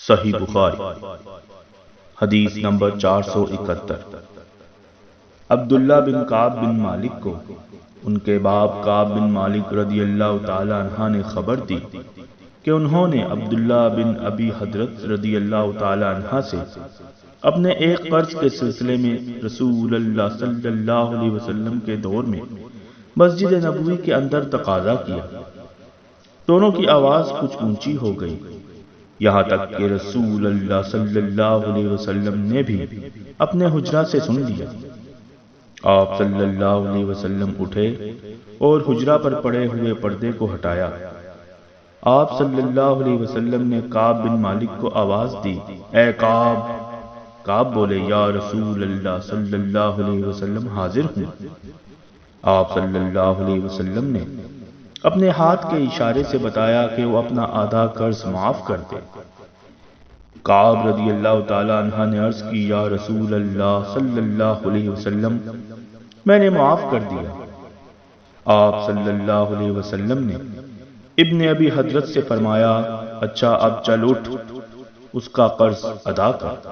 صحیح بخاری حدیث نمبر 471۔ عبداللہ بن کعب بن مالک کو ان کے باپ کعب بن مالک رضی اللہ تعالی عنہ نے خبر دی کہ انہوں نے عبداللہ بن ابی حضرت رضی اللہ تعالی عنہ سے اپنے ایک قرض کے سلسلے میں رسول اللہ صلی اللہ علیہ وسلم کے دور میں مسجد نبوی کے اندر تقاضا کیا۔ دونوں کی آواز کچھ اونچی ہو گئی، یہاں تک کہ رسول اللہ صلی اللہ علیہ وسلم نے بھی اپنے حجرہ سے سن لیا۔ آپ صلی اللہ علیہ وسلم اٹھے اور حجرہ پر پڑے ہوئے پردے کو ہٹایا۔ آپ صلی اللہ علیہ وسلم نے کعب بن مالک کو آواز دی، اے کعب۔ کعب بولے، یا رسول اللہ صلی اللہ علیہ وسلم حاضر ہوں۔ آپ صلی اللہ علیہ وسلم نے اپنے ہاتھ کے اشارے سے بتایا کہ وہ اپنا آدھا قرض معاف کر دے۔ کعب رضی اللہ تعالی عنہ نے عرض کی، یا رسول اللہ صلی اللہ علیہ وسلم، میں نے معاف کر دیا۔ آپ صلی اللہ علیہ وسلم نے ابن ابی حضرت سے فرمایا، اچھا اب چل اٹھ، اس کا قرض ادا کر۔